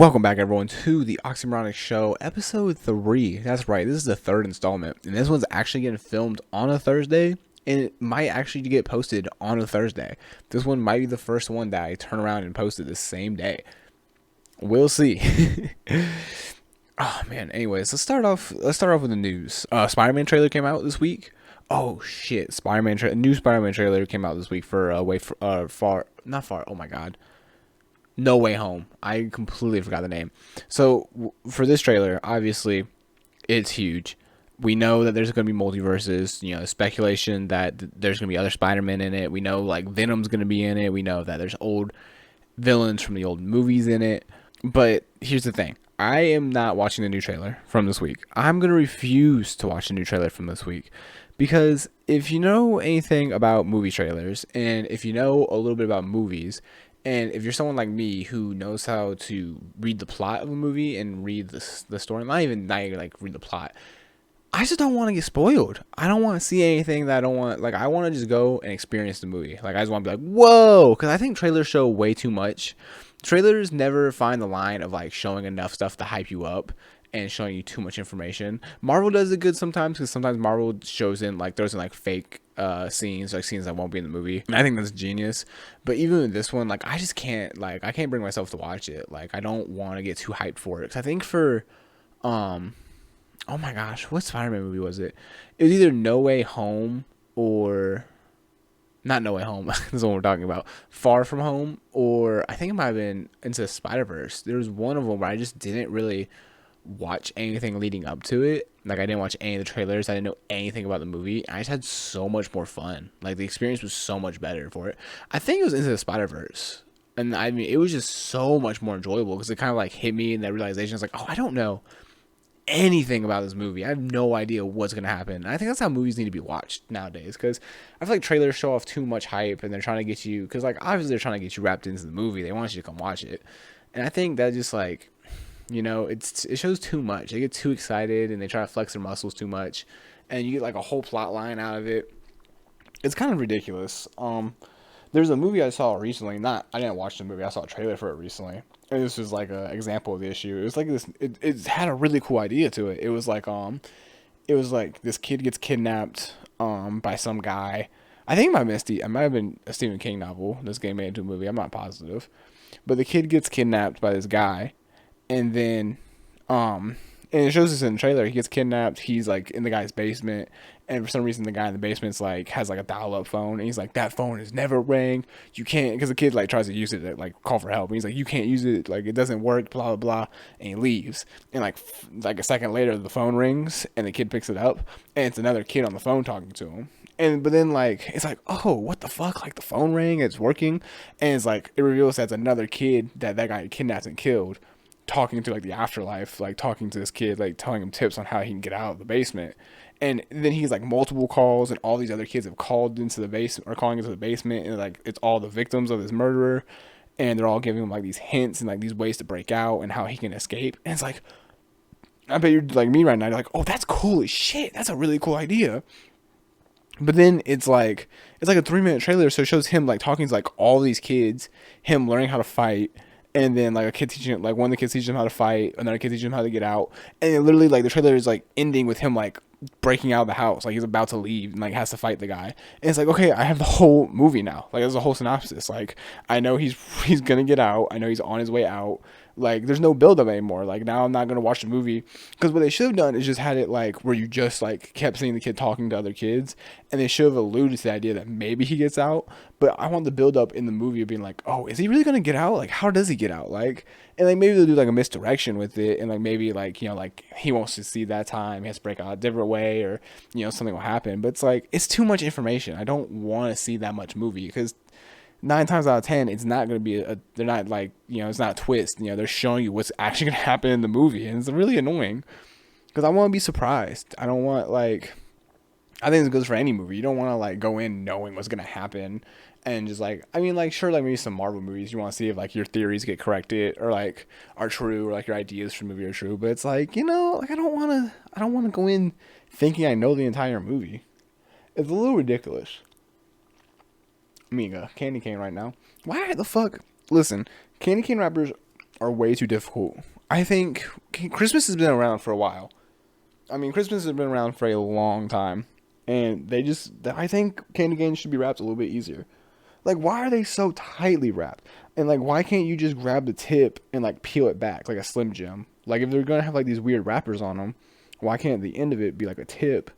Welcome back, everyone, to the OxyMoronic Show, episode 3. That's right, this is the third installment, and this one's actually getting filmed on a Thursday, and it might actually get posted on a Thursday. This one might be the first one that I turn around and post it the same day. We'll see. Oh man. Anyways, let's start off with the news. Spider-Man trailer came out this week. Oh shit, new Spider-Man trailer came out this week for not far. Oh my god. No Way Home. I completely forgot the name. So for this trailer, obviously, it's huge. We know that there's going to be multiverses. You know, speculation that there's going to be other Spider-Man in it. We know like Venom's going to be in it. We know that there's old villains from the old movies in it. But here's the thing. I am not watching the new trailer from this week. I'm going to refuse to watch the new trailer from this week. Because if you know anything about movie trailers, and if you know a little bit about movies, and if you're someone like me who knows how to read the plot of a movie and read the story, not even like read the plot, I just don't want to get spoiled. I don't want to see anything that I don't want. Like, I want to just go and experience the movie. Like, I just want to be like, whoa, because I think trailers show way too much. Trailers never find the line of like showing enough stuff to hype you up and showing you too much information. Marvel does it good sometimes, because sometimes Marvel throws in like fake scenes, like scenes that won't be in the movie. And I think that's genius. But even with this one, like I just can't, I can't bring myself to watch it. Like, I don't want to get too hyped for it. Because I think for oh my gosh, what Spider-Man movie was it? It was either No Way Home or not No Way Home. That's what we're talking about. Far From Home, or I think it might have been Into the Spider-Verse. There was one of them where I just didn't really watch anything leading up to it. Like, I didn't watch any of the trailers. I didn't know anything about the movie. I just had so much more fun. Like, the experience was so much better for it. I think it was Into the Spider-Verse. And I mean, it was just so much more enjoyable because it kind of like hit me in that realization. It's like, oh, I don't know anything about this movie. I have no idea what's going to happen. And I think that's how movies need to be watched nowadays, because I feel like trailers show off too much hype, and they're trying to get you, because like obviously they're trying to get you wrapped into the movie. They want you to come watch it. And I think that just like, you know, it shows too much. They get too excited and they try to flex their muscles too much, and you get like a whole plot line out of it. It's kind of ridiculous. There's a movie I saw recently. I didn't watch the movie. I saw a trailer for it recently. And this was like an example of the issue. It was like this. It had a really cool idea to it. It was like this kid gets kidnapped by some guy. I think it might have been a Stephen King novel. This game made into a movie. I'm not positive, but the kid gets kidnapped by this guy. And then, and it shows this in the trailer. He gets kidnapped. He's like in the guy's basement, and for some reason, the guy in the basement's like has like a dial-up phone, and he's like, "That phone is never rang. You can't," because the kid like tries to use it to like call for help. And he's like, "You can't use it. Like, it doesn't work." Blah blah blah, and he leaves. And like a second later, the phone rings, and the kid picks it up, and it's another kid on the phone talking to him. But then like it's like, oh, what the fuck? Like, the phone rang, it's working, and it's like it reveals that's another kid that guy kidnapped and killed, talking to like the afterlife, like talking to this kid, like telling him tips on how he can get out of the basement. And then he's like multiple calls, and all these other kids have called into the basement or calling into the basement, and like it's all the victims of this murderer, and they're all giving him like these hints and like these ways to break out and how he can escape. And it's like, I bet you're like me right now, you're like, oh, that's cool as shit, that's a really cool idea. But then it's like a 3-minute trailer, so it shows him like talking to like all these kids, him learning how to fight. And then like a kid teaching, like one of the kids teaches him how to fight, another kid teaches him how to get out, and it literally like the trailer is like ending with him like breaking out of the house, like he's about to leave and like has to fight the guy. And it's like, okay, I have the whole movie now. Like, there's a whole synopsis. Like, I know he's gonna get out. I know he's on his way out. Like, there's no build up anymore. Like, now I'm not gonna watch the movie, because what they should have done is just had it like where you just like kept seeing the kid talking to other kids, and they should have alluded to the idea that maybe he gets out. But I want the build up in the movie of being like, oh, is he really gonna get out? Like, how does he get out? Like, and like maybe they'll do like a misdirection with it, and like maybe like, you know, like he won't succeed that time, he has to break out a different way, or you know, something will happen. But it's like, it's too much information. I don't want to see that much movie, because 9 times out of 10, it's not going to be they're not like, you know, it's not a twist. You know, they're showing you what's actually going to happen in the movie. And it's really annoying, because I want to be surprised. I don't want like, I think it goes for any movie. You don't want to like go in knowing what's going to happen and just like, I mean, like, sure, like maybe some Marvel movies, you want to see if like your theories get corrected or like are true, or like your ideas for the movie are true. But it's like, you know, like I don't want to go in thinking I know the entire movie. It's a little ridiculous. I'm eating a candy cane right now. Why the fuck? Listen, candy cane wrappers are way too difficult. I think Christmas has been around for a while. I mean, Christmas has been around for a long time, and I think candy canes should be wrapped a little bit easier. Like, why are they so tightly wrapped? And like, why can't you just grab the tip and like peel it back like a Slim Jim? Like, if they're gonna have like these weird wrappers on them, why can't the end of it be like a tip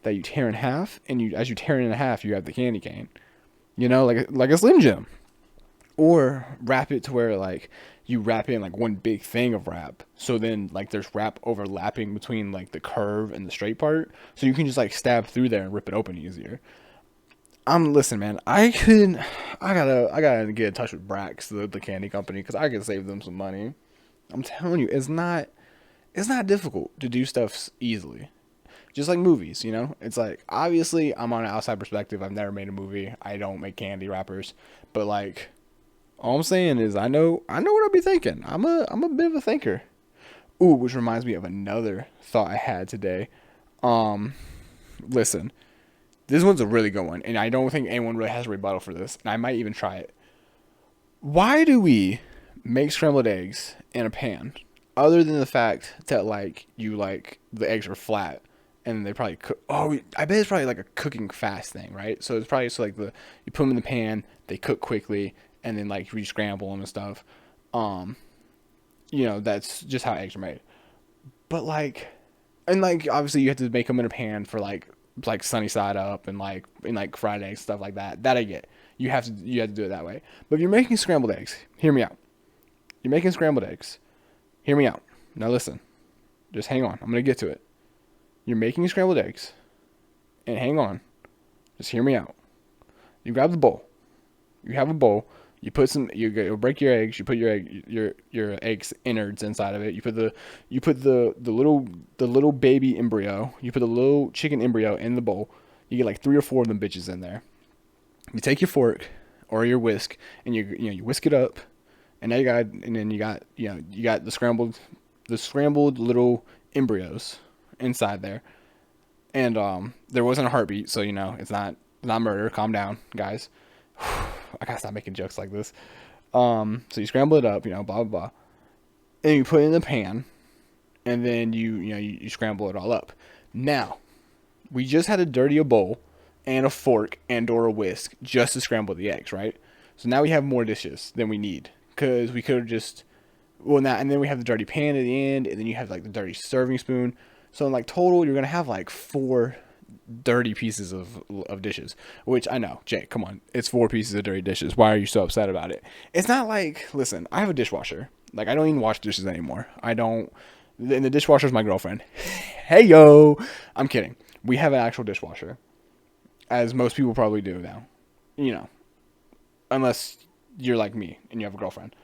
that you tear in half, and as you tear it in half, you have the candy cane? You know, like a Slim Jim. Or wrap it to where like you wrap it in like one big thing of wrap, so then like there's wrap overlapping between like the curve and the straight part, so you can just like stab through there and rip it open easier. Listen, man, I gotta get in touch with Brax, the candy company, because I can save them some money. I'm telling you, it's not difficult to do stuff easily. Just like movies, you know? It's like, obviously, I'm on an outside perspective. I've never made a movie. I don't make candy wrappers. But, like, all I'm saying is I know what I'll be thinking. I'm a bit of a thinker. Ooh, which reminds me of another thought I had today. Um, Listen, this one's a really good one, and I don't think anyone really has a rebuttal for this, and I might even try it. Why do we make scrambled eggs in a pan, other than the fact that like the eggs are flat and they probably cook? Oh, I bet it's probably like a cooking fast thing, right? So it's probably so like you put them in the pan, they cook quickly, and then like re-scramble them and stuff. Um, that's just how eggs are made. But like, and like obviously you have to make them in a pan for like sunny side up and like fried eggs, stuff like that. That I get. You have to do it that way. But if you're making scrambled eggs, hear me out. You're making scrambled eggs. Hear me out. Now listen. Just hang on. I'm gonna get to it. You're making scrambled eggs, and hang on. Just hear me out. You grab the bowl. You have a bowl. You put some. You break your eggs. You put your eggs innards inside of it. You put the little baby embryo. You put the little chicken embryo in the bowl. You get like 3 or 4 of them bitches in there. You take your fork or your whisk and you whisk it up, and now you got the scrambled little embryos inside there. And there wasn't a heartbeat, so it's not murder. Calm down, guys. I gotta stop making jokes like this. So you scramble it up, blah blah blah, and you put it in the pan, and then you scramble it all up. Now, we just had to dirty a bowl and a fork and or a whisk just to scramble the eggs, right? So now we have more dishes than we need, because we could have just and then we have the dirty pan at the end, and then you have like the dirty serving spoon. So in like total, you're gonna have like 4 dirty pieces of dishes, which I know, Jay, come on, it's 4 pieces of dirty dishes. Why are you so upset about it? It's not like, listen, I have a dishwasher. Like, I don't even wash dishes anymore. I don't, and the dishwasher is my girlfriend. Hey yo, I'm kidding. We have an actual dishwasher, as most people probably do now, unless you're like me and you have a girlfriend.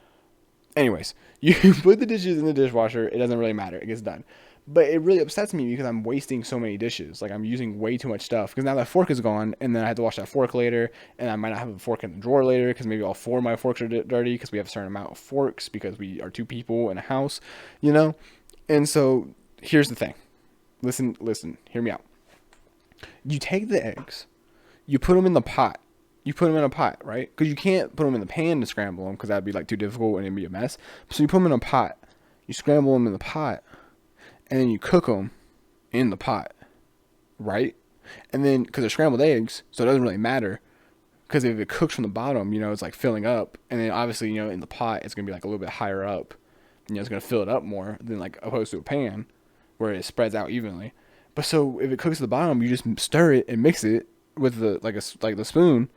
Anyways, you put the dishes in the dishwasher, it doesn't really matter, it gets done. But it really upsets me because I'm wasting so many dishes. Like, I'm using way too much stuff, because now that fork is gone, and then I have to wash that fork later, and I might not have a fork in the drawer later, because maybe all 4 of my forks are dirty, because we have a certain amount of forks, because we are 2 people in a house, And so, here's the thing. Listen, hear me out. You take the eggs, you put them in the pot. You put them in a pot, right? Because you can't put them in the pan to scramble them, because that'd be like too difficult and it'd be a mess. So you put them in a pot. You scramble them in the pot, and then you cook them in the pot, right? And then, because they're scrambled eggs, so it doesn't really matter, because if it cooks from the bottom, it's like filling up, and then obviously, in the pot, it's going to be like a little bit higher up, it's going to fill it up more than like opposed to a pan, where it spreads out evenly. But so, if it cooks at the bottom, you just stir it and mix it with the spoon,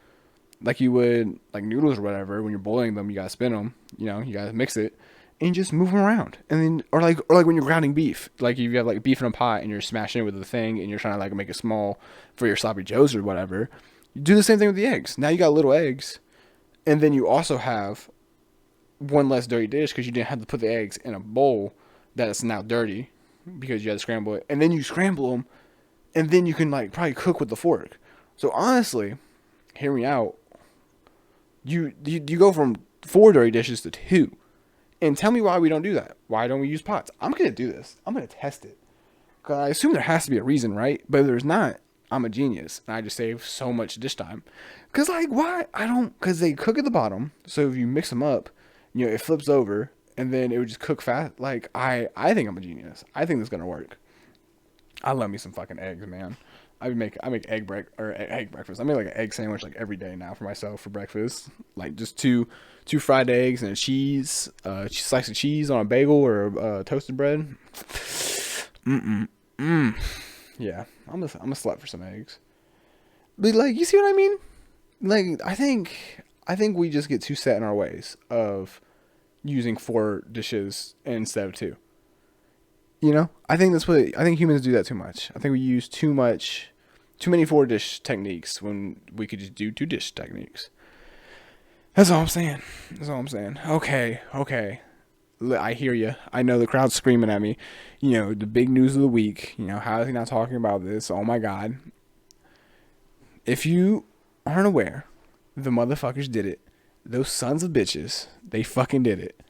like you would like noodles or whatever. When you're boiling them, you gotta spin them, you gotta mix it, and you just move them around. And then, or like when you're grounding beef, like if you have like beef in a pot and you're smashing it with the thing, and you're trying to like make it small for your sloppy joes or whatever, you do the same thing with the eggs. Now you got little eggs, and then you also have one less dirty dish, because you didn't have to put the eggs in a bowl that is now dirty, because you had to scramble it, and then you scramble them, and then you can like probably cook with the fork. So honestly, hear me out. You go from 4 dirty dishes to 2. And tell me why we don't do that. Why don't we use pots? I'm going to do this. I'm going to test it. Because I assume there has to be a reason, right? But if there's not, I'm a genius. And I just save so much dish time. Because, like, why? Because they cook at the bottom. So if you mix them up, it flips over. And and then it would just cook fast. Like I think I'm a genius. I think this is gonna work. I love me some fucking eggs, man. I make egg breakfast. I make like an egg sandwich like every day now for myself for breakfast. Like just two fried eggs and a cheese, slice of cheese on a bagel or toasted bread. Yeah, I'm a slut for some eggs. But like, you see what I mean? Like, I think we just get too set in our ways of using 4 dishes instead of 2. You know, I think humans do that too much. I think we use too many 4-dish techniques when we could just do 2-dish techniques. That's all I'm saying. Okay. I hear you. I know the crowd's screaming at me. You know, the big news of the week. You know, how is he not talking about this? Oh my God. If you aren't aware, the motherfuckers did it. Those sons of bitches, they fucking did it.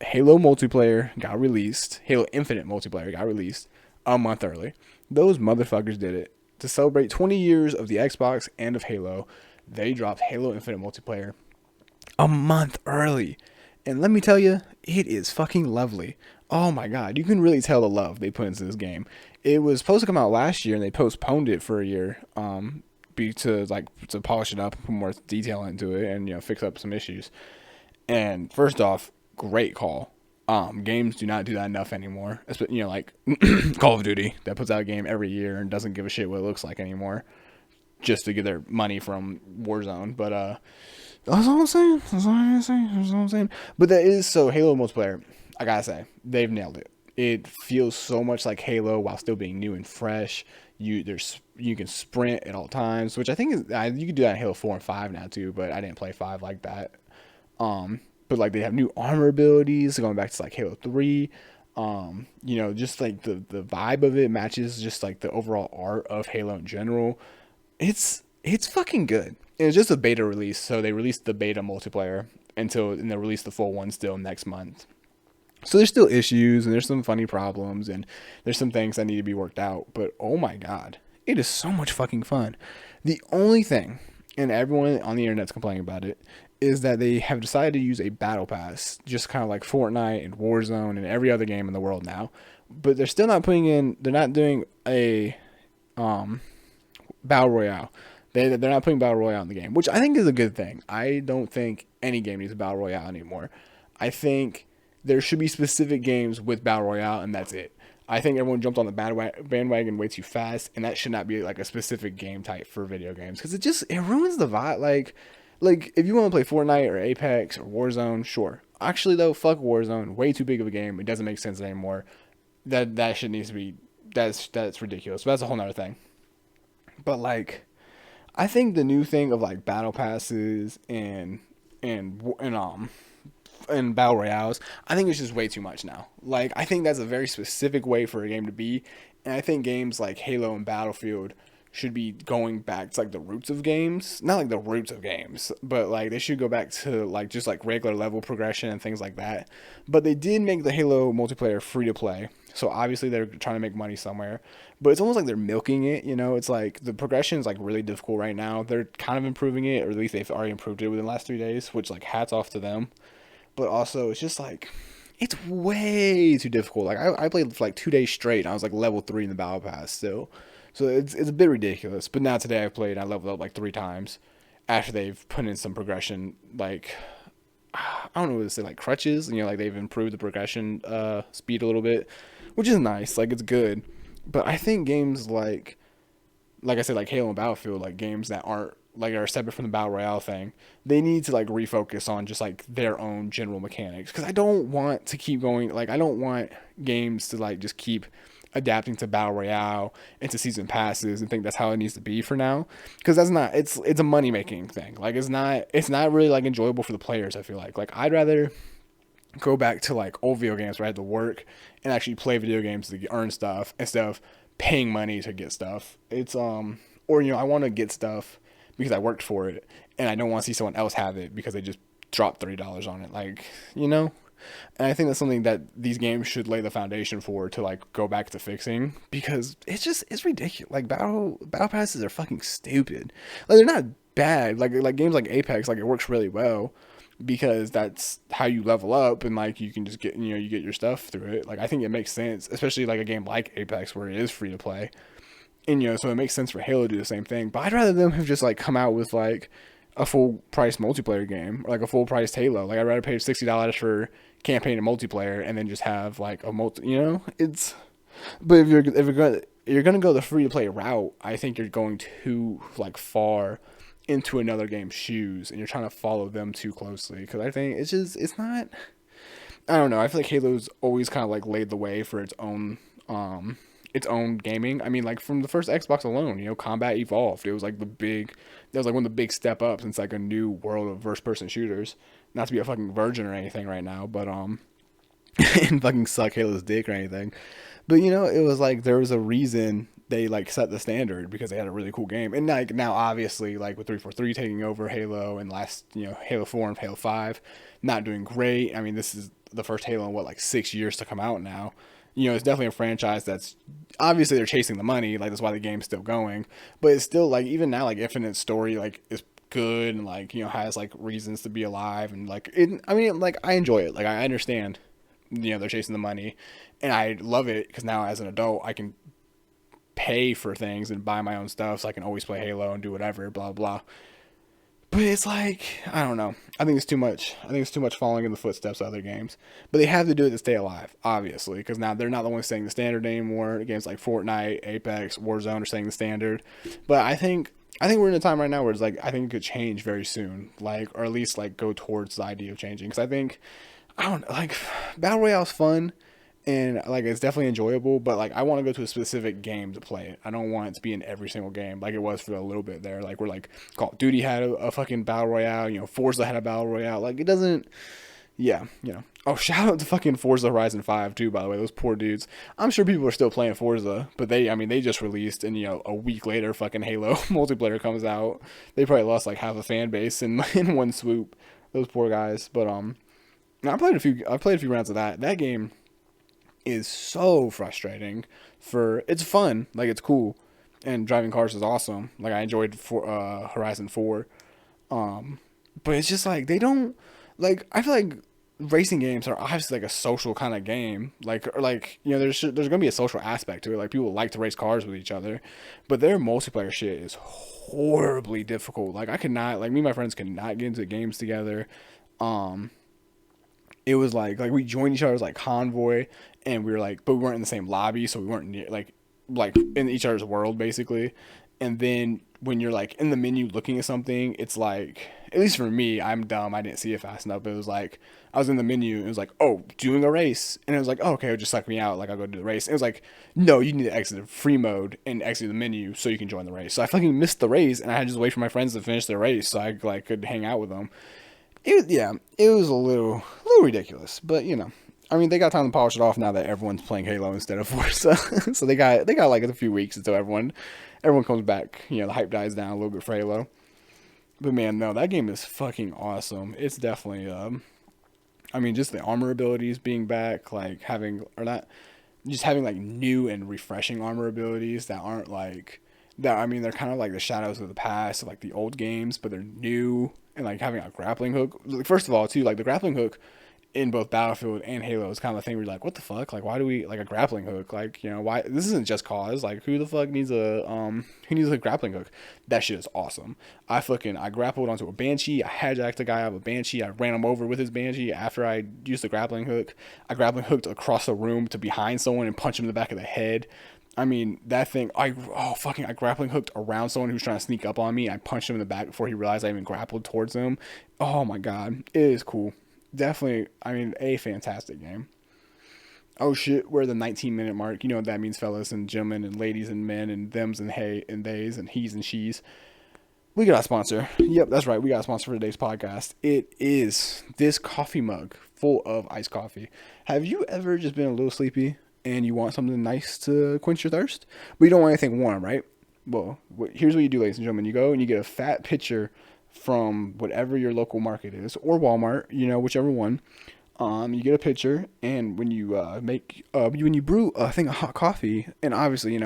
Halo multiplayer got released. Halo Infinite multiplayer got released a month early. Those motherfuckers did it. To celebrate 20 years of the Xbox and of Halo, they dropped Halo Infinite multiplayer a month early. And let me tell you, it is fucking lovely. Oh my God, you can really tell the love they put into this game. It was supposed to come out last year, and they postponed it for a year, to polish it up, put more detail into it, and fix up some issues. And first off, great call. Games do not do that enough anymore. Like Call of Duty that puts out a game every year and doesn't give a shit what it looks like anymore, just to get their money from Warzone. But that's all I'm saying. But that is so Halo multiplayer. I gotta say, they've nailed it. It feels so much like Halo while still being new and fresh. You can sprint at all times, which I think is you can do that in Halo 4 and 5 now too. But I didn't play 5 like that. But like they have new armor abilities going back to like Halo 3. Just like the vibe of it matches just like the overall art of Halo in general. It's fucking good. It was just a beta release, so they released the beta multiplayer and they'll release the full one still next month. So there's still issues and there's some funny problems and there's some things that need to be worked out. But oh my God, it is so much fucking fun. The only thing, and everyone on the internet's complaining about it, is that they have decided to use a battle pass, just kind of like Fortnite and Warzone and every other game in the world now. But they're still not they're not doing a battle royale. They're not putting battle royale in the game, which I think is a good thing. I don't think any game needs a battle royale anymore. I think there should be specific games with battle royale, and that's it. I think everyone jumped on the bandwagon way too fast, and that should not be like a specific game type for video games because it ruins the vibe. Like if you want to play Fortnite or Apex or Warzone, sure. Actually though, fuck Warzone. Way too big of a game. It doesn't make sense anymore. That shit needs to be. That's ridiculous. But that's a whole nother thing. But like, I think the new thing of like battle passes and battle royales, I think it's just way too much now. Like, I think that's a very specific way for a game to be, and I think games like Halo and Battlefield should be going back to like the roots of games. Not like the roots of games, but like they should go back to like just like regular level progression and things like that. But they did make the Halo multiplayer free to play, so obviously they're trying to make money somewhere. But it's almost like they're milking it, It's like the progression is like really difficult right now. They're kind of improving it, or at least they've already improved it within the last 3 days, which like hats off to them. But also, it's just like, it's way too difficult. Like, I played for like 2 days straight, and I was like level 3 in the battle pass still. So it's a bit ridiculous. But now today I leveled up like 3 times after they've put in some progression, like, I don't know what to say, like crutches. Like they've improved the progression speed a little bit, which is nice. Like, it's good. But I think games like I said, like Halo and Battlefield, like games that are separate from the battle royale thing, they need to like refocus on just like their own general mechanics. Because I don't want to keep going, like I don't want games to like just keep adapting to battle royale and to season passes and think that's how it needs to be for now. Because that's not, it's a money making thing. Like it's not really like enjoyable for the players. I feel like I'd rather go back to like old video games where I had to work and actually play video games to earn stuff instead of paying money to get stuff. It's or I want to get stuff because I worked for it, and I don't want to see someone else have it because they just dropped $30 on it. Like, And I think that's something that these games should lay the foundation for, to like go back to fixing, because it's ridiculous. Like battle passes are fucking stupid. Like they're not bad. Like games like Apex, like it works really well. because that's how you level up, and like you can just get, you get your stuff through it. Like I think it makes sense, especially like a game like Apex where it is free to play. And so it makes sense for Halo to do the same thing. But I'd rather them have just like come out with like a full price multiplayer game, or like a full priced Halo. Like I'd rather pay $60 for campaign and multiplayer and then just have like a it's. But if you're gonna go the free to play route, I think you're going too like far into another game's shoes, and you're trying to follow them too closely. Because I think it's not. I don't know. I feel like Halo's always kind of like laid the way for its own gaming. I mean, like from the first Xbox alone, Combat Evolved. It was like that was like one of the big step ups into like a new world of first person shooters. Not to be a fucking virgin or anything right now, but and fucking suck Halo's dick or anything. But it was like there was a reason they like set the standard because they had a really cool game. And like now obviously like with 343 taking over Halo and last, Halo 4 and Halo 5 not doing great. I mean, this is the first Halo in what, like 6 years to come out now. It's definitely a franchise that's obviously they're chasing the money, like that's why the game's still going. But it's still like even now like Infinite's story like is good and like has like reasons to be alive and like I mean like I enjoy it. Like I understand they're chasing the money, and I love it because now as an adult I can pay for things and buy my own stuff, so I can always play Halo and do whatever, blah blah. But it's like, I don't know. I think it's too much. I think it's too much following in the footsteps of other games. But they have to do it to stay alive, obviously, because now they're not the ones setting the standard anymore. Games like Fortnite, Apex, Warzone are setting the standard. But I think we're in a time right now where it's like I think it could change very soon, like, or at least like go towards the idea of changing. Because I think, I don't know, like Battle Royale's fun. And like it's definitely enjoyable, but like I want to go to a specific game to play it. I don't want it to be in every single game like it was for a little bit there. Like we're like Call of Duty had a fucking battle royale, Forza had a battle royale. Like it doesn't, yeah, Oh, shout out to fucking Forza Horizon 5 too, by the way. Those poor dudes. I'm sure people are still playing Forza, but they just released, and a week later, fucking Halo multiplayer comes out. They probably lost like half a fan base in one swoop. Those poor guys. But I played a few rounds of that. That game is so frustrating. It's fun, like it's cool, and driving cars is awesome. Like I enjoyed Horizon 4, but it's just like they don't like. I feel like racing games are obviously like a social kind of game. Like or like there's gonna be a social aspect to it. Like people like to race cars with each other, but their multiplayer shit is horribly difficult. Like I could not like me and my friends could not get into games together. It was like we joined each other's like convoy, and we were like, but we weren't in the same lobby, so we weren't near, like in each other's world basically. And then when you're like in the menu looking at something, it's like, at least for me, I'm dumb, I didn't see it fast enough, but it was like I was in the menu and it was like, oh, doing a race, and it was like, oh, okay, it'll just suck me out, like I'll go do the race. And it was like, no, you need to exit free mode and exit the menu so you can join the race. So I fucking missed the race, and I had to just wait for my friends to finish their race so I like could hang out with them. It was a little ridiculous, but I mean, they got time to polish it off now that everyone's playing Halo instead of Forza. So they got like a few weeks until everyone comes back. The hype dies down a little bit for Halo. But man, no, that game is fucking awesome. It's definitely I mean, just the armor abilities being back, like having like new and refreshing armor abilities that aren't like that. I mean, they're kind of like the shadows of the past, of like the old games, but they're new. And like having a grappling hook, first of all, too, like the grappling hook in both Battlefield and Halo is kind of a thing where you're like, what the fuck? Like, why do we like a grappling hook? Like, why? This isn't Just Cause. Like, who the fuck needs a grappling hook? That shit is awesome. I grappled onto a Banshee. I hijacked a guy out of a Banshee. I ran him over with his Banshee after I used the grappling hook. I grappling hooked across the room to behind someone and punch him in the back of the head. I mean, that thing, I grappling hooked around someone who was trying to sneak up on me. I punched him in the back before he realized I even grappled towards him. Oh my god, it is cool. Definitely, I mean, a fantastic game. Oh shit, we're the 19-minute mark. You know what that means, fellas and gentlemen and ladies and men and thems and hey and theys and he's and she's. We got a sponsor. Yep, that's right. We got a sponsor for today's podcast. It is this coffee mug full of iced coffee. Have you ever just been a little sleepy and you want something nice to quench your thirst, but you don't want anything warm, right? Well, here's what you do, ladies and gentlemen. You go and you get a fat pitcher from whatever your local market is, or Walmart, whichever one. You get a pitcher, and when you when you brew a thing of hot coffee, and obviously,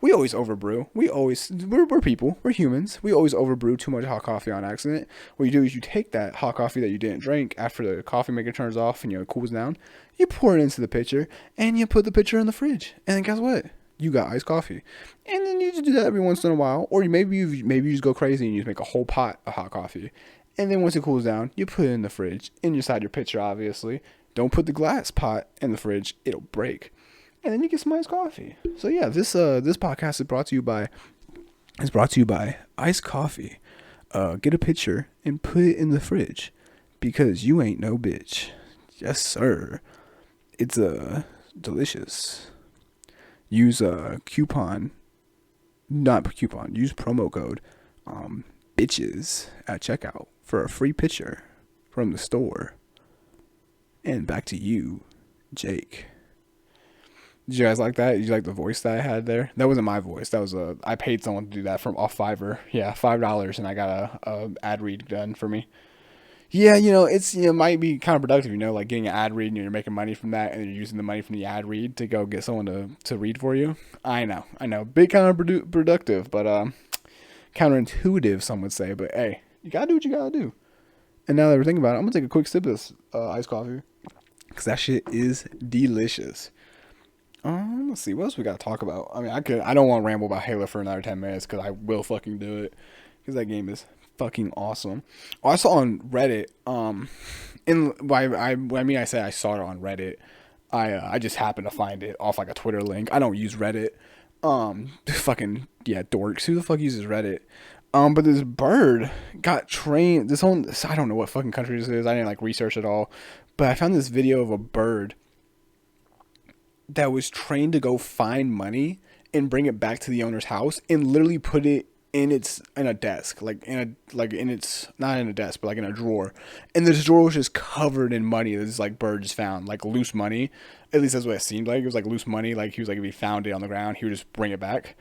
we always overbrew. We're people, we're humans. We always overbrew too much hot coffee on accident. What you do is you take that hot coffee that you didn't drink after the coffee maker turns off and it cools down. You pour it into the pitcher, and you put the pitcher in the fridge. And then guess what? You got iced coffee. And then you just do that every once in a while, or maybe you just go crazy and you just make a whole pot of hot coffee. And then once it cools down, you put it in the fridge, inside your pitcher, obviously. Don't put the glass pot in the fridge; it'll break. And then you get some iced coffee. So yeah, this podcast is brought to you by iced coffee. Get a pitcher and put it in the fridge because you ain't no bitch. Yes, sir. It's delicious. Use use promo code bitches at checkout for a free pitcher from the store. And back to you, Jake. Did you guys like that? Did you like the voice that I had there? That wasn't my voice. That was I paid someone to do that from off Fiverr. Yeah, $5, and I got a ad read done for me. Yeah, it's might be kind of productive, like getting an ad read and you're making money from that, and you're using the money from the ad read to go get someone to read for you. I know, big counterproductive, but counterintuitive, some would say. But hey, you gotta do what you gotta do. And now that we're thinking about it, I'm gonna take a quick sip of this iced coffee because that shit is delicious. Let's see what else we gotta talk about. I mean, I don't want to ramble about Halo for another 10 minutes because I will fucking do it because that game is fucking awesome. Oh, I saw on Reddit. I say I saw it on Reddit. I just happened to find it off like a Twitter link. I don't use Reddit. Fucking yeah, dorks. Who the fuck uses Reddit? But this bird got trained. I don't know what fucking country this is. I didn't research it all, but I found this video of a bird that was trained to go find money and bring it back to the owner's house and literally put it in a desk, not in a desk, but in a drawer. And this drawer was just covered in money that this bird just found, loose money. At least that's what it seemed like. It was loose money. He was if he found it on the ground, he would just bring it back.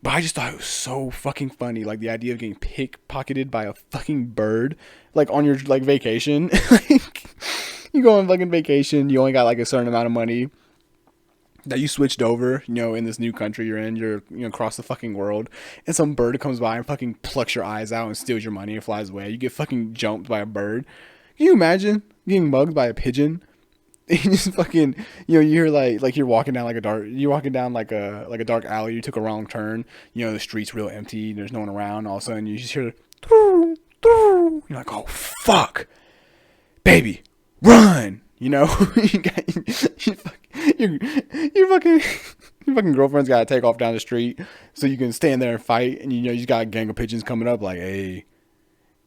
But I just thought it was so fucking funny. The idea of getting pickpocketed by a fucking bird, on your vacation. You go on fucking vacation, you only got a certain amount of money that you switched over, in this new country you're in, you're across the fucking world, and some bird comes by and fucking plucks your eyes out and steals your money and flies away. You get fucking jumped by a bird. Can you imagine getting mugged by a pigeon? And you just fucking, you hear you're walking down a dark alley, you took a wrong turn, the street's real empty, there's no one around, all of a sudden you just hear you're like, oh fuck, baby, run. Your fucking girlfriend's gotta take off down the street so you can stand there and fight, and you just got a gang of pigeons coming up hey,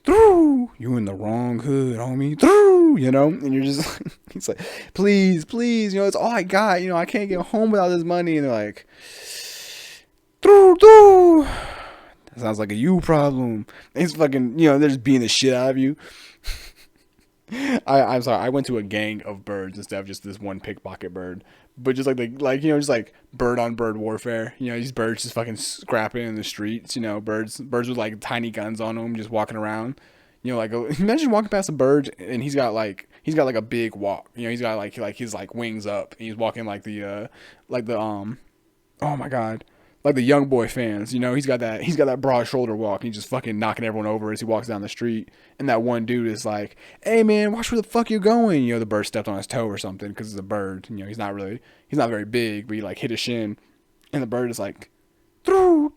you in the wrong hood, homie, and you're just he's like, please, it's all I got, I can't get home without this money, and they're like, that sounds like a you problem. And he's fucking, they're just beating the shit out of you. I'm sorry. I went to a gang of birds instead of just this one pickpocket bird, but just just bird on bird warfare. These birds just fucking scrapping in the streets. Birds with tiny guns on them, just walking around. Imagine walking past a bird and he's got a big walk. He's got his wings up. And he's walking oh my god. The young boy fans, he's got that broad shoulder walk. And he's just fucking knocking everyone over as he walks down the street. And that one dude is like, "Hey man, watch where the fuck you're going." The bird stepped on his toe or something because it's a bird. He's not very big, but he hit his shin. And the bird is like, "Through,"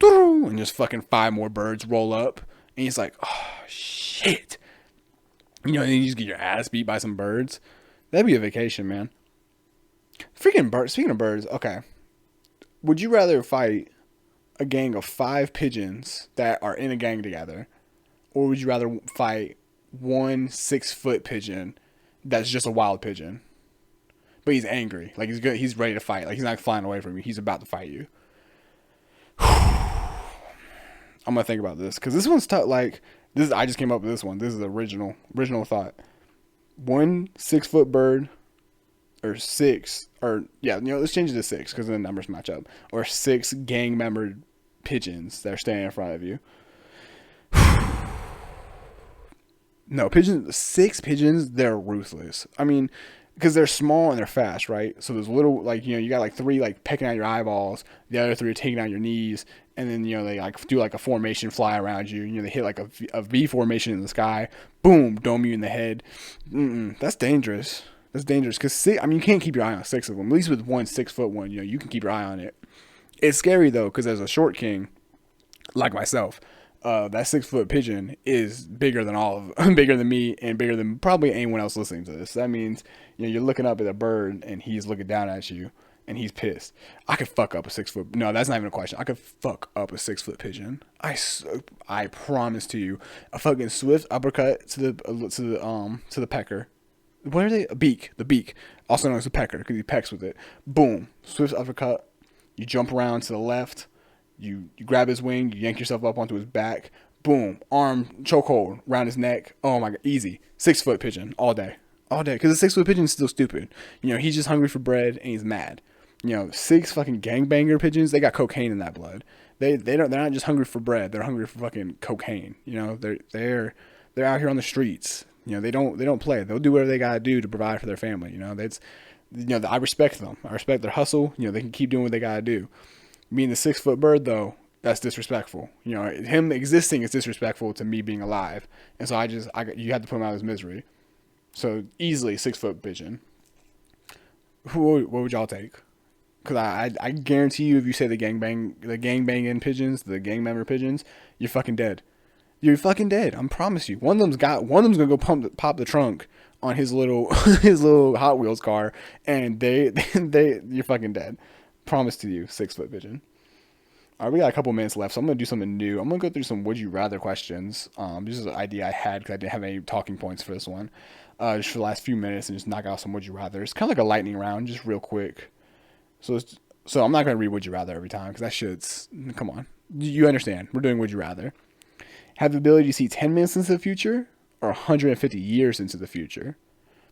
and just fucking 5 more birds roll up. And he's like, "Oh shit." And you just get your ass beat by some birds. That'd be a vacation, man. Freaking bird. Speaking of birds, okay. Would you rather fight a gang of 5 pigeons that are in a gang together, or would you rather fight one 6-foot pigeon that's just a wild pigeon, but he's angry, he's good, he's ready to fight, he's not flying away from you, he's about to fight you? I'm gonna think about this because this one's tough. I just came up with this one. This is the original thought. One 6-foot bird, or 6, or yeah, let's change it to 6 because the numbers match up. Or 6 gang member pigeons that are standing in front of you. No, 6 pigeons, they're ruthless. I mean, because they're small and they're fast, right? So there's little, like, you got like three like pecking at your eyeballs, the other three are taking out your knees, and then they like do like a formation fly around you. They hit like a V formation in the sky, boom, dome you in the head. That's dangerous. That's dangerous because I mean you can't keep your eye on six of them. At least with one 6 foot one, you can keep your eye on it. It's scary though because as a short king like myself, that 6 foot pigeon is bigger than bigger than me, and bigger than probably anyone else listening to this. That means you're looking up at a bird, and he's looking down at you, and he's pissed. I could fuck up a 6 foot. No, that's not even a question. I could fuck up a 6 foot pigeon. I promise to you, a fucking swift uppercut to the pecker. What are they? A beak. The beak, also known as a pecker, because he pecks with it. Boom, swift uppercut. You jump around to the left. You grab his wing, you yank yourself up onto his back, boom, arm chokehold around his neck. Oh my god, easy. 6 foot pigeon all day, because the 6 foot pigeon is still stupid. He's just hungry for bread and he's mad. Six fucking gangbanger pigeons, they got cocaine in that blood. They're not just hungry for bread, they're hungry for fucking cocaine. They're out here on the streets. They don't play. They'll do whatever they gotta do to provide for their family. I respect them. I respect their hustle. They can keep doing what they gotta do. Being the 6 foot bird, though, that's disrespectful. Him existing is disrespectful to me being alive, and so you had to put him out of his misery. So easily 6 foot pigeon. What would y'all take? Because I guarantee you, if you say the gangbanging pigeons, the gang member pigeons, you're fucking dead. You're fucking dead. I promise you. One of them's gonna go pop the trunk on his little Hot Wheels car, and you're fucking dead. Promise to you, 6 foot pigeon. All right, we got a couple minutes left, so I'm gonna do something new. I'm gonna go through some would you rather questions. This is an idea I had because I didn't have any talking points for this one. Just for the last few minutes and just knock out some would you rather. It's kind of like a lightning round, just real quick. So I'm not gonna read would you rather every time because that shit's, come on, you understand. We're doing would you rather. Have the ability to see 10 minutes into the future or 150 years into the future.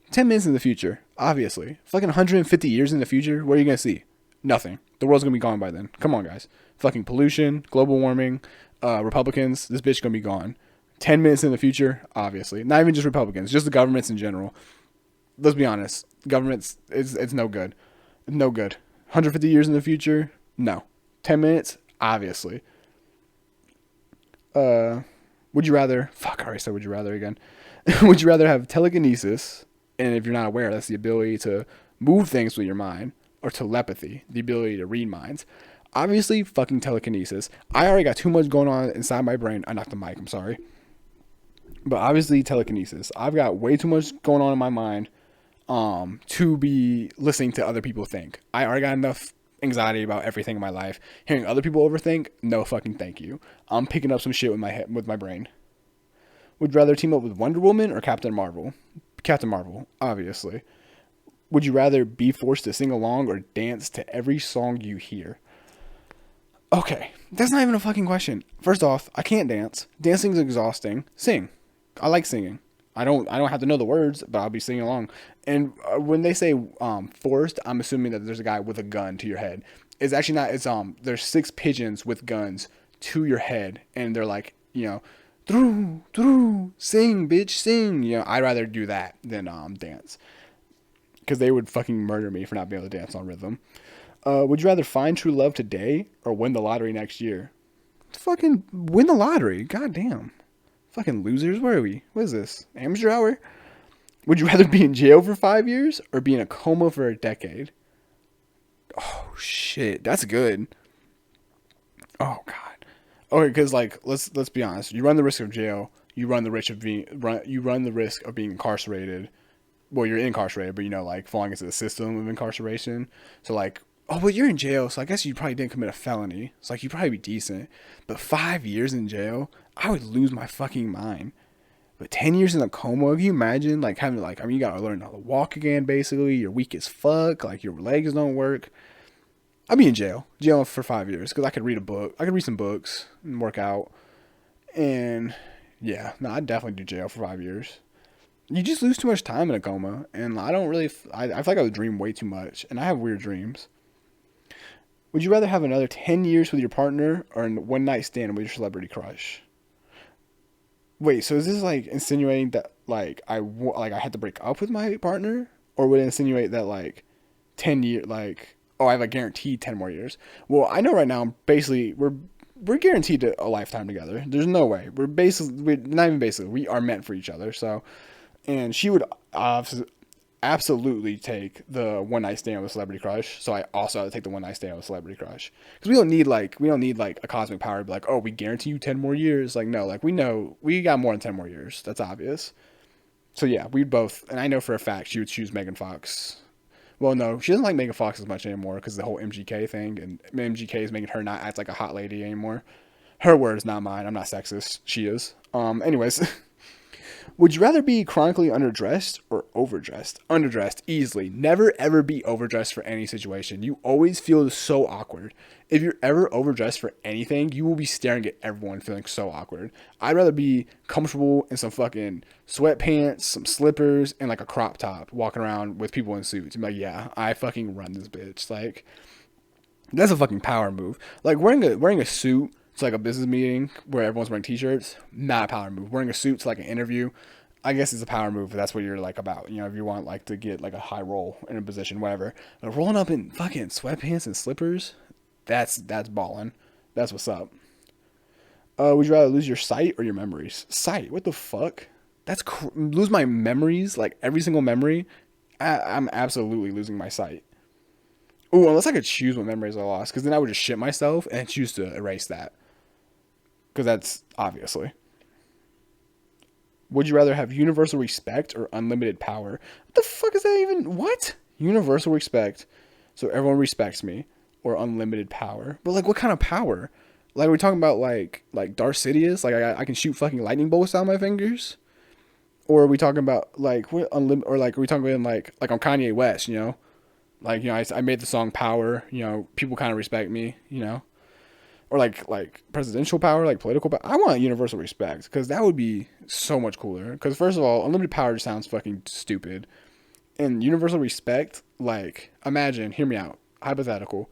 10 minutes in the future, obviously. Fucking 150 years in the future, what are you gonna see? Nothing. The world's gonna be gone by then. Come on, guys. Fucking pollution, global warming, Republicans. This bitch gonna be gone. 10 minutes in the future, obviously. Not even just Republicans, just the governments in general. Let's be honest. Governments, it's no good. No good. 150 years in the future, no. 10 minutes, obviously. Would you rather? Fuck, I already said would you rather again. Would you rather have telekinesis, and if you're not aware, that's the ability to move things with your mind, or telepathy, the ability to read minds? Obviously, fucking telekinesis. I already got too much going on inside my brain. I knocked the mic, I'm sorry. But obviously, telekinesis. I've got way too much going on in my mind to be listening to other people think. I already got enough anxiety about everything in my life. Hearing other people overthink, no fucking thank you. I'm picking up some shit with my head, with my brain. Would you rather team up with Wonder Woman or Captain Marvel? Captain Marvel, obviously. Would you rather be forced to sing along or dance to every song you hear? Okay, that's not even a fucking question. First off, I can't dance. Dancing's exhausting. Sing. I like singing. I don't have to know the words, but I'll be singing along. And when they say forced, I'm assuming that there's a guy with a gun to your head. It's actually not. It's there's 6 pigeons with guns to your head, and they're like, through, sing, bitch, sing. I'd rather do that than dance, because they would fucking murder me for not being able to dance on rhythm. Would you rather find true love today or win the lottery next year? Fucking win the lottery. God damn. Fucking losers. Where are we? What is this? Amateur hour? Would you rather be in jail for 5 years or be in a coma for a decade? Oh, shit. That's good. Oh, God. Okay, because, like, let's be honest. You run the risk of jail. You run the risk of being incarcerated. Well, you're incarcerated, but, like, falling into the system of incarceration. So, like, oh, well, you're in jail, so I guess you probably didn't commit a felony. So, like, you'd probably be decent. But 5 years in jail, I would lose my fucking mind. But 10 years in a coma, can you imagine, like, having, like, I mean, you gotta learn how to walk again, basically. You're weak as fuck. Like, your legs don't work. I'd be in jail. Jail for 5 years, because I could read a book. I could read some books and work out. And, yeah, no, I'd definitely do jail for 5 years. You just lose too much time in a coma. And I don't really, I feel like I would dream way too much. And I have weird dreams. Would you rather have another 10 years with your partner or a one-night stand with your celebrity crush? Wait, so is this like insinuating that like I had to break up with my partner, Or would it insinuate that like 10 years, like, oh, I have a guaranteed 10 more years? Well, I know right now, basically, we're guaranteed a lifetime together. There's no way. We're not even basically, we are meant for each other. So, and she would absolutely take the one night stand with a celebrity crush. So I also have to take the one night stand with a celebrity crush, because we don't need like a cosmic power to be like, oh, we guarantee you 10 more years. Like, no, like we know we got more than 10 more years. That's obvious. So yeah, we'd both, and I know for a fact she would choose Megan Fox. Well, no, she doesn't like Megan Fox as much anymore because the whole MGK thing, and MGK is making her not act like a hot lady anymore. Her words, not mine. I'm not sexist. She is. Anyways, would you rather be chronically underdressed or overdressed? Underdressed, easily. Never ever be overdressed for any situation. You always feel so awkward. If you're ever overdressed for anything, you will be staring at everyone feeling so awkward. I'd rather be comfortable in some fucking sweatpants, some slippers, and like a crop top, walking around with people in suits. I'm like, yeah, I fucking run this bitch. Like, that's a fucking power move. Like wearing a suit to like a business meeting where everyone's wearing t-shirts, not a power move. Wearing a suit to like an interview, I guess it's a power move if that's what you're like about. You know, if you want like to get like a high role in a position, whatever. But rolling up in fucking sweatpants and slippers, that's balling. That's what's up. Would you rather lose your sight or your memories? Sight? What the fuck? Lose my memories, like every single memory. I'm absolutely losing my sight. Ooh, unless I could choose what memories I lost, because then I would just shit myself and choose to erase that. Because that's obviously. Would you rather have universal respect or unlimited power? What the fuck is that even? What? Universal respect, so everyone respects me, or unlimited power? But like, what kind of power? Like, are we talking about like Darth Sidious? Like, I can shoot fucking lightning bolts out of my fingers? Or are we talking about like what unlimited? Or like, are we talking about like on Kanye West? You know, like, you know, I made the song Power. You know, people kind of respect me. You know, or like presidential power, like political power. I want universal respect, because that would be so much cooler. Because first of all, unlimited power just sounds fucking stupid, and universal respect, like, imagine, hear me out, hypothetical,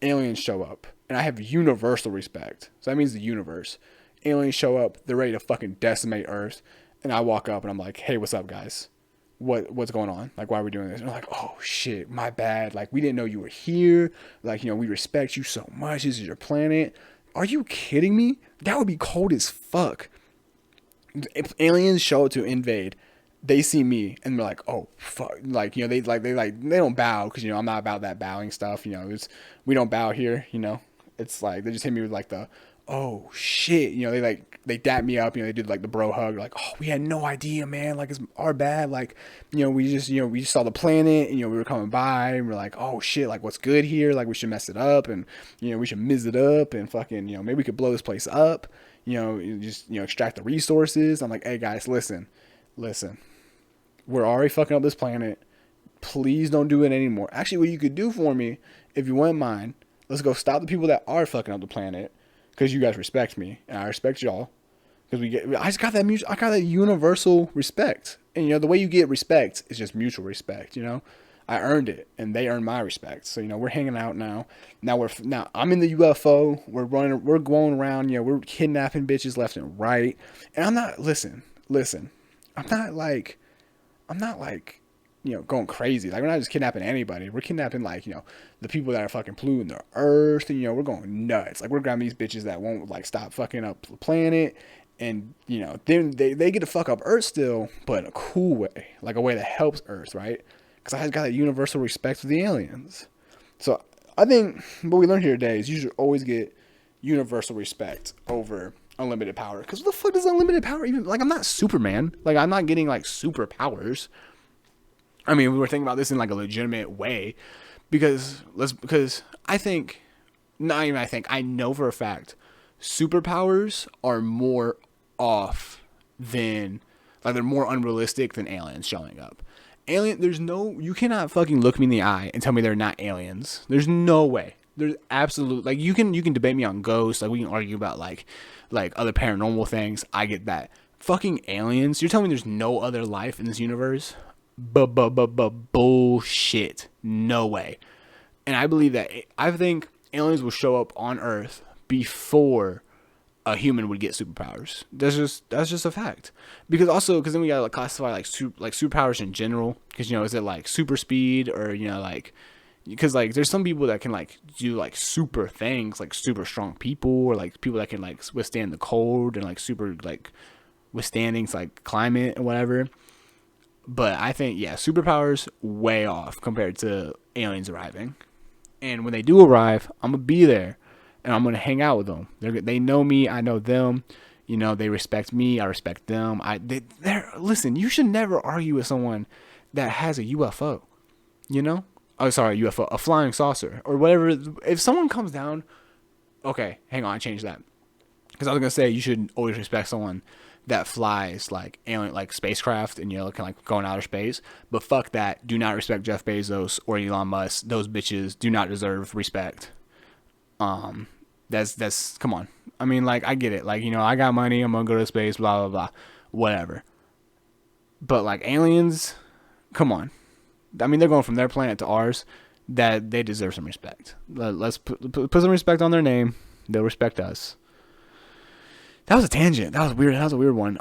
aliens show up and I have universal respect. So that means the universe. Aliens show up, they're ready to fucking decimate Earth, and I walk up and I'm like, hey, what's up, guys? What's going on? Like, why are we doing this? And they're like, oh shit, my bad. Like, we didn't know you were here. Like, you know, we respect you so much. This is your planet. Are you kidding me? That would be cold as fuck. If aliens show up to invade, they see me and they're like, oh fuck. Like, you know, they don't bow, because, you know, I'm not about that bowing stuff. You know, we don't bow here. You know, it's like they just hit me with like the, oh shit, you know, they dap me up, you know, they did like the bro hug, like, oh, we had no idea, man, like, it's our bad, like, you know, we just saw the planet, and, you know, we were coming by, and we're like, oh shit, like, what's good here, like, we should mess it up, and, you know, we should miss it up, and fucking, you know, maybe we could blow this place up, you know, just, you know, extract the resources. I'm like, hey guys, listen, we're already fucking up this planet, please don't do it anymore. Actually, what you could do for me, if you wouldn't mind, let's go stop the people that are fucking up the planet, because you guys respect me and I respect y'all. Because I just got that universal respect, and, you know, the way you get respect is just mutual respect. You know, I earned it, and they earned my respect. So, you know, we're hanging out now. Now I'm in the UFO. We're going around. You know, we're kidnapping bitches left and right. And I'm not listen. I'm not like, you know, going crazy. Like, we're not just kidnapping anybody. We're kidnapping, like, you know, the people that are fucking polluting the earth, and, you know, we're going nuts. Like, we're grabbing these bitches that won't, like, stop fucking up the planet, and, you know, then they get to fuck up Earth still, but in a cool way, like a way that helps Earth, right? Because I just got that universal respect for the aliens. So I think what we learned here today is you should always get universal respect over unlimited power. Because what the fuck does unlimited power even, like, I'm not Superman. Like, I'm not getting, like, superpowers. I mean, we were thinking about this in like a legitimate way, because I know for a fact superpowers are more off than, like, they're more unrealistic than aliens showing up. You cannot fucking look me in the eye and tell me they're not aliens. There's no way. There's absolute, like, you can debate me on ghosts, like, we can argue about like other paranormal things. I get that. Fucking aliens, you're telling me there's no other life in this universe? Bullshit. No way. And I think aliens will show up on Earth before a human would get superpowers. That's just a fact. Because then we gotta like classify like superpowers in general. Because is it like super speed or like because like there's some people that can like do like super things, like super strong people, or like people that can like withstand the cold and like super like withstanding like climate and whatever. But I think superpowers way off compared to aliens arriving. And when they do arrive, I'm gonna be there, and I'm gonna hang out with them. They know me, I know them. They respect me, I respect them. Listen, you should never argue with someone that has a UFO. Oh, sorry, UFO, a flying saucer or whatever. If someone comes down, okay, hang on, I changed that. Because I was gonna say you should always respect someone that flies like alien, like spacecraft, and can like go in outer space. But fuck that. Do not respect Jeff Bezos or Elon Musk. Those bitches do not deserve respect. That's come on. I mean, like I get it. Like I got money. I'm gonna go to space. Blah blah blah. Whatever. But like aliens, come on. I mean, they're going from their planet to ours. That they deserve some respect. Let's put some respect on their name. They'll respect us. That was a tangent. That was weird. That was a weird one.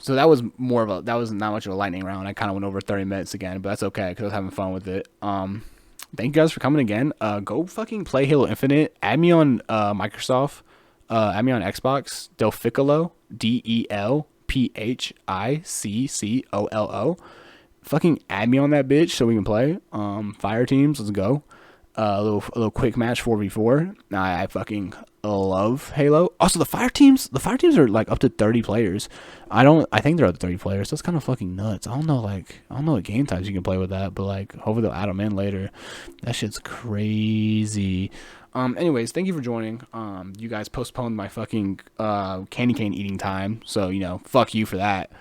So that was that was not much of a lightning round. I kind of went over 30 minutes again, but that's okay because I was having fun with it. Thank you guys for coming again. Go fucking play Halo Infinite. Add me on Microsoft. Add me on Xbox. Delphicolo. DELPHICCOLO. Fucking add me on that bitch so we can play. Fire teams. Let's go. A little quick match 4v4. I fucking love Halo. Also, the fire teams are like up to 30 players. I think they're up to 30 players. That's kind of fucking nuts. I don't know what game types you can play with that, but like hopefully they'll add them in later. That shit's crazy. Anyways, thank you for joining. You guys postponed my fucking candy cane eating time, so fuck you for that.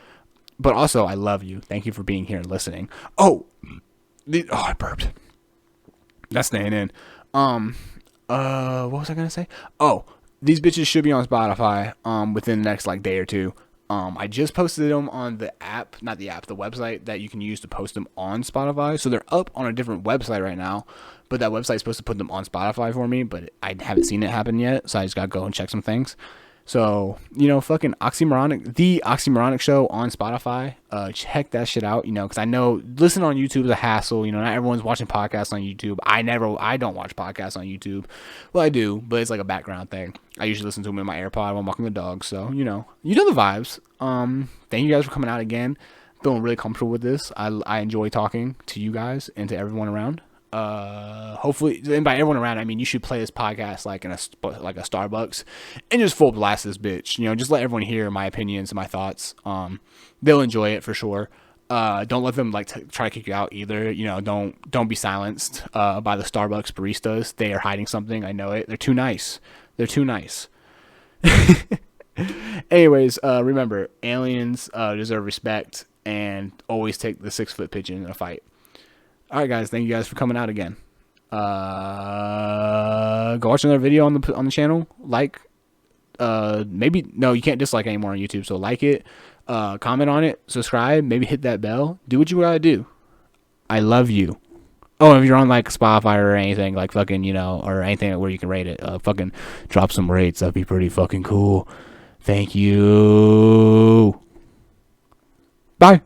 But also, I love you. Thank you for being here and listening. I burped. That's staying in. What was I gonna say? Oh, these bitches should be on Spotify within the next like day or two. I just posted them on the website that you can use to post them on Spotify. So they're up on a different website right now, but that website's supposed to put them on Spotify for me, but I haven't seen it happen yet. So I just gotta go and check some things. So, fucking OxyMoronic, the OxyMoronic show on Spotify. Check that shit out, because I know listening on YouTube is a hassle. Not everyone's watching podcasts on YouTube. I don't watch podcasts on YouTube. Well, I do, but it's like a background thing. I usually listen to them in my AirPod while I'm walking the dog. So, you know the vibes. Thank you guys for coming out again. Feeling really comfortable with this. I enjoy talking to you guys and to everyone around. Hopefully, and by everyone around, I mean you should play this podcast like in a Starbucks and just full blast this bitch. Just let everyone hear my opinions and my thoughts. They'll enjoy it for sure. Don't let them try to kick you out either. Don't be silenced by the Starbucks baristas. They are hiding something. I know it. They're too nice. Anyways, remember, aliens deserve respect, and always take the 6-foot pigeon in a fight. All right, guys. Thank you guys for coming out again. Go watch another video on the channel. Maybe no, you can't dislike anymore on YouTube. So like it, comment on it, subscribe, maybe hit that bell. Do what you gotta do. I love you. Oh, if you're on Spotify or anything fucking or anything where you can rate it, fucking drop some rates. That'd be pretty fucking cool. Thank you. Bye.